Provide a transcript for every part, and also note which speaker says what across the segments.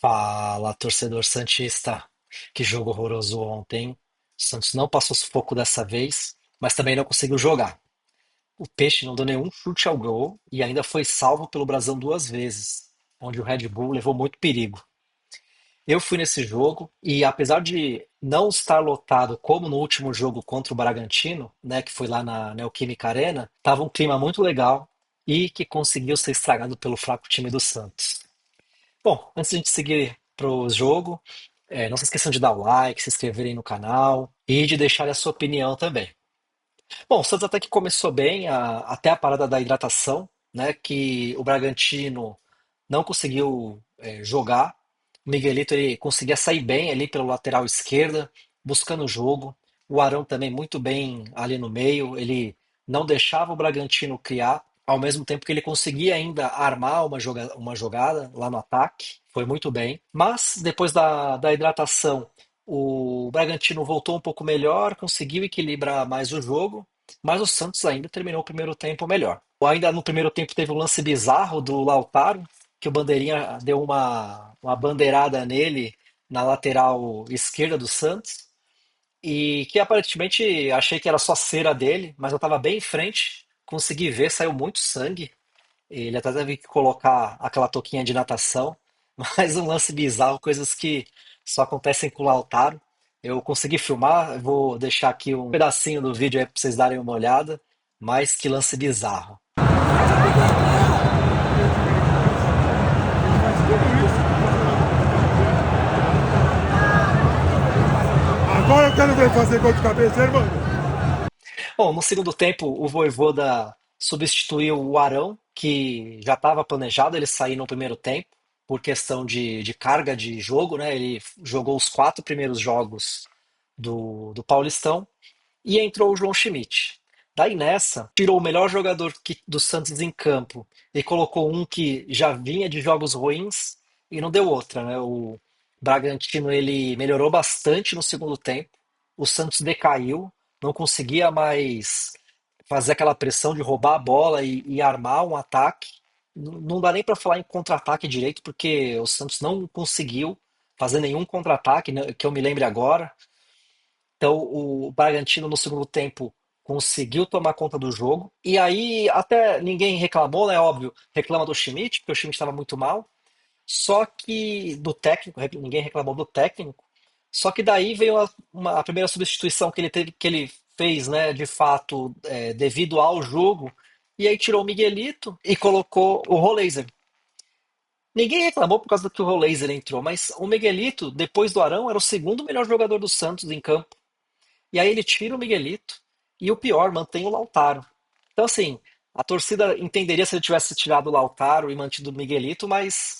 Speaker 1: Fala, torcedor santista. Que jogo horroroso ontem. O Santos não passou sufoco dessa vez, mas também não conseguiu jogar. O Peixe não deu nenhum chute ao gol e ainda foi salvo pelo Brasão duas vezes, onde o Red Bull levou muito perigo. Eu fui nesse jogo e, apesar de não estar lotado como no último jogo contra o Bragantino, né, que foi lá na Neoquímica Arena, estava um clima muito legal e que conseguiu ser estragado pelo fraco time do Santos. Bom, antes de a gente seguir pro jogo, não se esqueçam de dar o like, se inscreverem no canal e de deixar a sua opinião também. Bom, o Santos até que começou bem, até a parada da hidratação, né? Que o Bragantino não conseguiu jogar. O Miguelito ele conseguia sair bem ali pelo lateral esquerda, buscando o jogo. O Arão também muito bem ali no meio. Ele não deixava o Bragantino criar, ao mesmo tempo que ele conseguia ainda armar uma jogada lá no ataque. Foi muito bem. Mas depois da hidratação, o Bragantino voltou um pouco melhor, conseguiu equilibrar mais o jogo, mas o Santos ainda terminou o primeiro tempo melhor. Ainda no primeiro tempo teve um lance bizarro do Lautaro, que o Bandeirinha deu uma bandeirada nele na lateral esquerda do Santos, e que aparentemente achei que era só cera dele, mas eu estava bem em frente, consegui ver, saiu muito sangue. Ele até teve que colocar aquela touquinha de natação, mas um lance bizarro, coisas que só acontecem com o Lautaro. Eu consegui filmar, eu vou deixar aqui um pedacinho do vídeo aí para vocês darem uma olhada, mas que lance bizarro.
Speaker 2: Agora eu quero ver fazer gol de cabeça, hein, mano.
Speaker 1: Bom, no segundo tempo, o Vojvoda substituiu o Arão, que já estava planejado ele sair no primeiro tempo, por questão de carga de jogo, né? Ele jogou os quatro primeiros jogos do Paulistão e entrou o João Schmidt. Daí nessa, tirou o melhor jogador do Santos em campo e colocou um que já vinha de jogos ruins e não deu outra, né? O Bragantino ele melhorou bastante no segundo tempo, o Santos decaiu, não conseguia mais fazer aquela pressão de roubar a bola e armar um ataque. Não dá nem para falar em contra-ataque direito, porque o Santos não conseguiu fazer nenhum contra-ataque, né, que eu me lembre agora. Então, o Bragantino no segundo tempo conseguiu tomar conta do jogo. E aí, até ninguém reclamou, né? Óbvio, reclama do Schmidt, porque o Schmidt estava muito mal. Só que do técnico, ninguém reclamou do técnico. Só que daí veio a primeira substituição que ele teve, que ele fez, né? De fato, devido ao jogo. E aí tirou o Miguelito e colocou o Roleiser. Ninguém reclamou por causa do que o Roleiser entrou, mas o Miguelito, depois do Arão, era o segundo melhor jogador do Santos em campo. E aí ele tira o Miguelito e o pior, mantém o Lautaro. Então, assim, a torcida entenderia se ele tivesse tirado o Lautaro e mantido o Miguelito, mas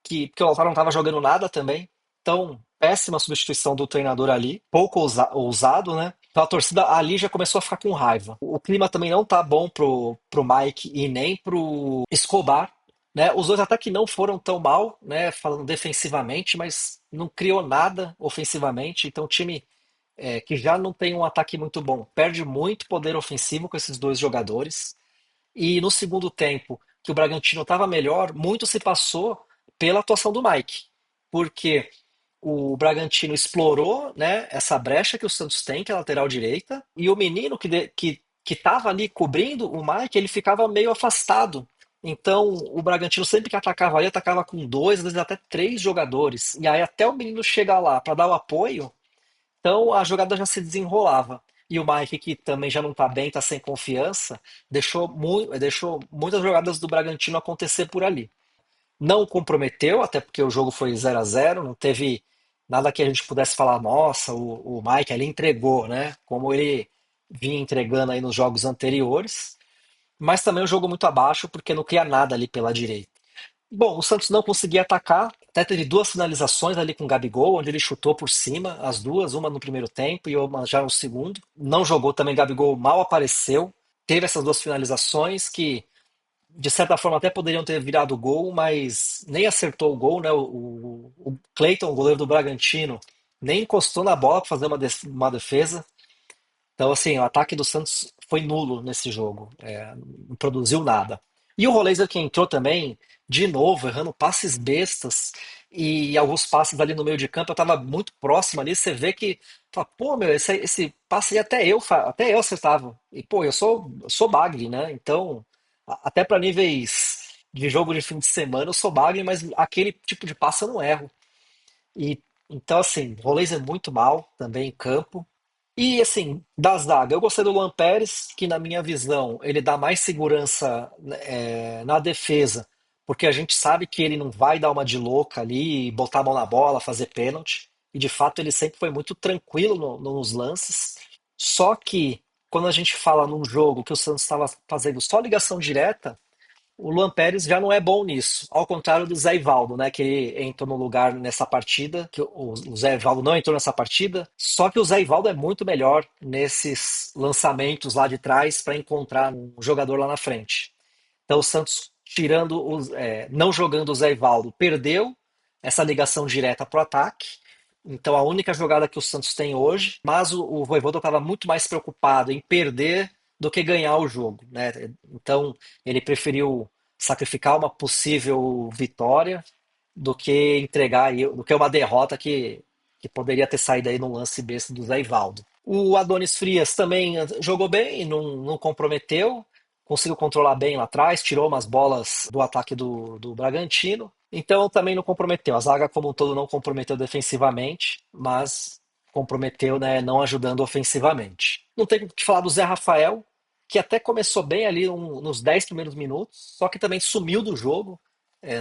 Speaker 1: porque o Lautaro não estava jogando nada também. Então, péssima substituição do treinador ali, pouco ousado, né? Então a torcida ali já começou a ficar com raiva. O clima também não tá bom pro Mike e nem pro Escobar, né? Os dois até que não foram tão mal, né? Falando defensivamente, mas não criou nada ofensivamente. Então o time que já não tem um ataque muito bom, perde muito poder ofensivo com esses dois jogadores. E no segundo tempo, que o Bragantino estava melhor, muito se passou pela atuação do Mike, porque o Bragantino explorou, né, essa brecha que o Santos tem, que é a lateral direita, e o menino que estava ali cobrindo o Mike, ele ficava meio afastado. Então, o Bragantino sempre que atacava ali, atacava com dois, às vezes até três jogadores. E aí, até o menino chegar lá para dar o apoio, então a jogada já se desenrolava. E o Mike, que também já não está bem, está sem confiança, deixou muitas jogadas do Bragantino acontecer por ali. Não comprometeu, até porque o jogo foi 0-0, não teve nada que a gente pudesse falar, nossa, o Mike ali entregou, né? Como ele vinha entregando aí nos jogos anteriores. Mas também o jogo muito abaixo, porque não cria nada ali pela direita. Bom, o Santos não conseguia atacar, até teve duas finalizações ali com o Gabigol, onde ele chutou por cima, as duas, uma no primeiro tempo e uma já no segundo. Não jogou também, Gabigol mal apareceu. Teve essas duas finalizações que, de certa forma, até poderiam ter virado gol, mas nem acertou o gol, né? O Cleiton, o goleiro do Bragantino, nem encostou na bola para fazer uma defesa. Então, assim, o ataque do Santos foi nulo nesse jogo. Não produziu nada. E o Roleiser que entrou também, de novo, errando passes bestas. e alguns passes ali no meio de campo eu estava muito próximo ali, você vê que, fala, pô, meu, esse passe aí até eu acertava. E, pô, eu sou bagre, né? Então, até para níveis de jogo de fim de semana eu sou bagre, mas aquele tipo de passe eu não erro. E então, assim, Rolês é muito mal também em campo. E assim, da zaga, eu gostei do Luan Pérez, que na minha visão ele dá mais segurança na defesa, porque a gente sabe que ele não vai dar uma de louca ali, botar a mão na bola, fazer pênalti. E de fato ele sempre foi muito tranquilo nos lances. Só que quando a gente fala num jogo que o Santos estava fazendo só ligação direta, o Luan Pérez já não é bom nisso, ao contrário do Zé Ivaldo, né? Que ele entrou no lugar nessa partida, que o Zé Ivaldo não entrou nessa partida, só que o Zé Ivaldo é muito melhor nesses lançamentos lá de trás para encontrar um jogador lá na frente. Então o Santos, não jogando o Zé Ivaldo, perdeu essa ligação direta para o ataque. Então a única jogada que o Santos tem hoje, mas o Vojvoda estava muito mais preocupado em perder do que ganhar o jogo, né? Então ele preferiu sacrificar uma possível vitória do que uma derrota que poderia ter saído aí num lance besta do Zé Ivaldo. O Adonis Frias também jogou bem, não comprometeu, conseguiu controlar bem lá atrás, tirou umas bolas do ataque do Bragantino. Então também não comprometeu. A zaga como um todo não comprometeu defensivamente, mas comprometeu, né, não ajudando ofensivamente. Não tem o que falar do Zé Rafael, que até começou bem ali nos 10 primeiros minutos, só que também sumiu do jogo,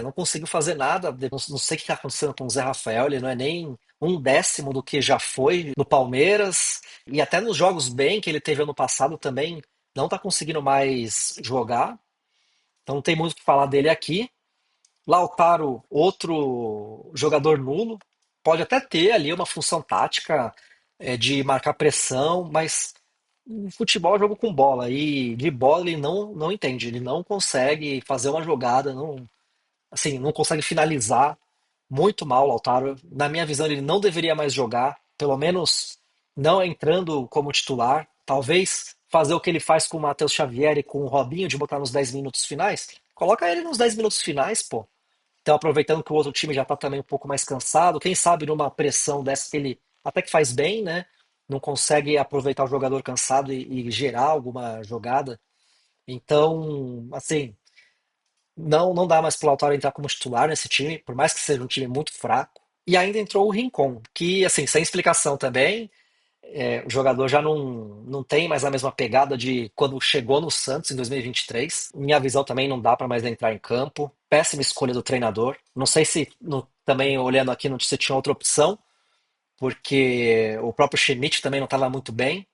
Speaker 1: não conseguiu fazer nada. Não sei o que está acontecendo com o Zé Rafael, ele não é nem um décimo do que já foi no Palmeiras, e até nos jogos bem que ele teve ano passado também não está conseguindo mais jogar, então não tem muito o que falar dele aqui. Lautaro, outro jogador nulo, pode até ter ali uma função tática de marcar pressão, mas futebol é jogo com bola, e de bola ele não entende, ele não consegue fazer uma jogada, não consegue finalizar. Muito mal, Lautaro. Na minha visão, ele não deveria mais jogar, pelo menos não entrando como titular. Talvez fazer o que ele faz com o Matheus Xavier e com o Robinho, de botar nos 10 minutos finais. Coloca ele nos 10 minutos finais, pô. Então, aproveitando que o outro time já tá também um pouco mais cansado, quem sabe numa pressão dessa que ele até que faz bem, né? Não consegue aproveitar o jogador cansado e gerar alguma jogada. Então, assim, não dá mais pro Lautaro entrar como titular nesse time, por mais que seja um time muito fraco. E ainda entrou o Rincon, que, assim, sem explicação também, o jogador já não tem mais a mesma pegada de quando chegou no Santos em 2023. Minha visão também não dá para mais entrar em campo. Péssima escolha do treinador. Não sei se, também olhando aqui, não se tinha outra opção, porque o próprio Schmidt também não estava muito bem,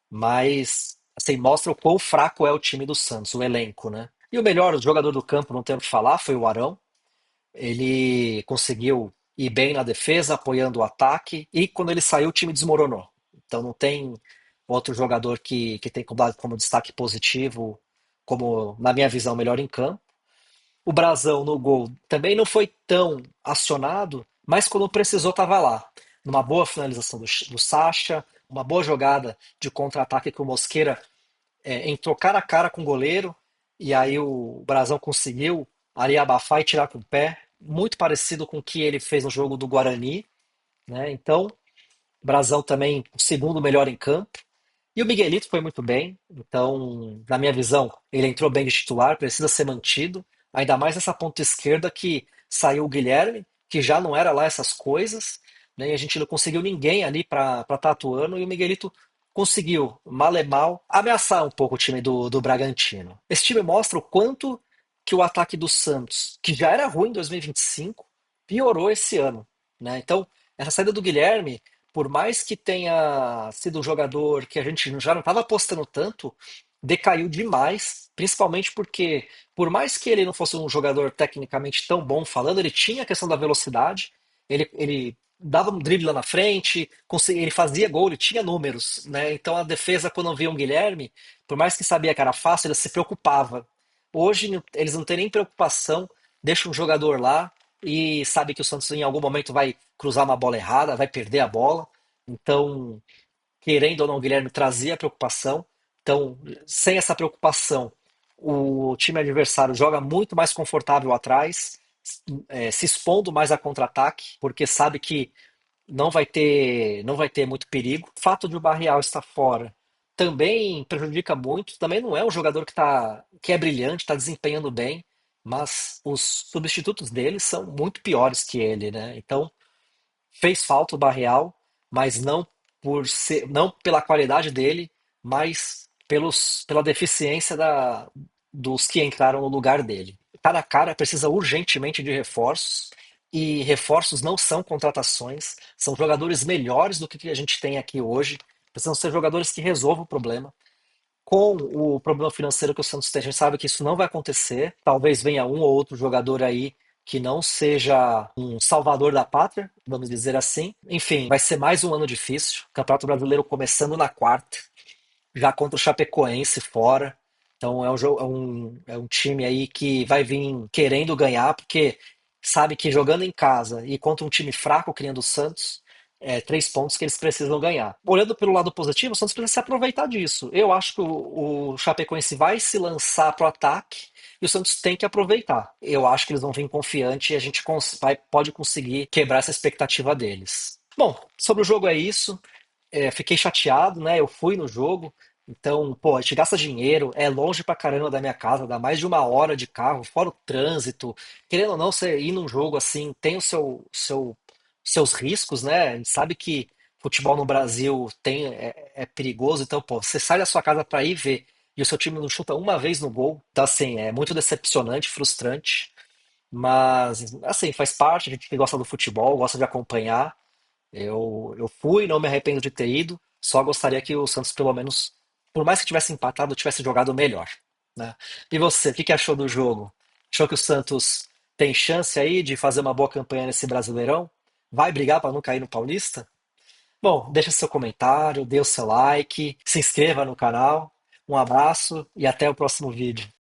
Speaker 1: mas assim, mostra o quão fraco é o time do Santos, o elenco, né? E o melhor jogador do campo, não tenho o que falar, foi o Arão. Ele conseguiu ir bem na defesa, apoiando o ataque, e quando ele saiu, o time desmoronou. Então não tem outro jogador que tem como destaque positivo, como, na minha visão, melhor em campo. O Brasão no gol também não foi tão acionado, mas quando precisou estava lá. Numa boa finalização do Sacha, uma boa jogada de contra-ataque que o Mosqueira entrou cara a cara com o goleiro, e aí o Brasão conseguiu ali abafar e tirar com o pé, muito parecido com o que ele fez no jogo do Guarani, né? Então, Brasão também o segundo melhor em campo. E o Miguelito foi muito bem, então, na minha visão, ele entrou bem de titular, precisa ser mantido, ainda mais nessa ponta esquerda que saiu o Guilherme, que já não era lá essas coisas, né? E a gente não conseguiu ninguém ali para estar atuando, e o Miguelito conseguiu, mal e mal, ameaçar um pouco o time do Bragantino. Esse time mostra o quanto que o ataque do Santos, que já era ruim em 2025, piorou esse ano, né? Então, essa saída do Guilherme, por mais que tenha sido um jogador que a gente já não estava apostando tanto, decaiu demais, principalmente porque, por mais que ele não fosse um jogador tecnicamente tão bom falando, ele tinha a questão da velocidade, ele dava um drible lá na frente, ele fazia gol, ele tinha números, né? Então a defesa, quando via um Guilherme, por mais que sabia que era fácil, ele se preocupava. Hoje eles não têm nem preocupação, deixa um jogador lá e sabe que o Santos em algum momento vai cruzar uma bola errada, vai perder a bola. Então, querendo ou não, o Guilherme trazia preocupação. Então, sem essa preocupação, o time adversário joga muito mais confortável atrás. se expondo mais a contra-ataque, porque sabe que não vai ter muito perigo. O fato de o Barreal estar fora também prejudica muito. Também não é um jogador que é brilhante, está desempenhando bem, mas os substitutos dele são muito piores que ele, né? Então fez falta o Barreal, mas não pela qualidade dele, mas pela deficiência dos que entraram no lugar dele. Tá na cara, precisa urgentemente de reforços, e reforços não são contratações, são jogadores melhores do que a gente tem aqui hoje. Precisam ser jogadores que resolvam o problema. Com o problema financeiro que o Santos tem, a gente sabe que isso não vai acontecer. Talvez venha um ou outro jogador aí que não seja um salvador da pátria, vamos dizer assim. Enfim, vai ser mais um ano difícil. Campeonato Brasileiro começando na quarta, já contra o Chapecoense fora. Então é um time aí que vai vir querendo ganhar, porque sabe que jogando em casa e contra um time fraco, criando o Santos, 3 pontos que eles precisam ganhar. Olhando pelo lado positivo, o Santos precisa se aproveitar disso. Eu acho que o Chapecoense vai se lançar para o ataque e o Santos tem que aproveitar. Eu acho que eles vão vir confiante e a gente pode conseguir quebrar essa expectativa deles. Bom, sobre o jogo é isso. Fiquei chateado, né? Eu fui no jogo, então, pô, a gente gasta dinheiro, é longe pra caramba da minha casa, dá mais de 1 hora de carro, fora o trânsito. Querendo ou não, você ir num jogo assim tem seus riscos, né? A gente sabe que futebol no Brasil é perigoso, então, pô, você sai da sua casa pra ir ver e o seu time não chuta uma vez no gol, então, assim, é muito decepcionante, frustrante, mas, assim, faz parte, a gente que gosta do futebol, gosta de acompanhar. Eu fui, não me arrependo de ter ido, só gostaria que o Santos, pelo menos, por mais que tivesse empatado, tivesse jogado melhor, né? E você, o que achou do jogo? Achou que o Santos tem chance aí de fazer uma boa campanha nesse Brasileirão? Vai brigar para não cair no Paulista? Bom, deixa seu comentário, dê o seu like, se inscreva no canal. Um abraço e até o próximo vídeo.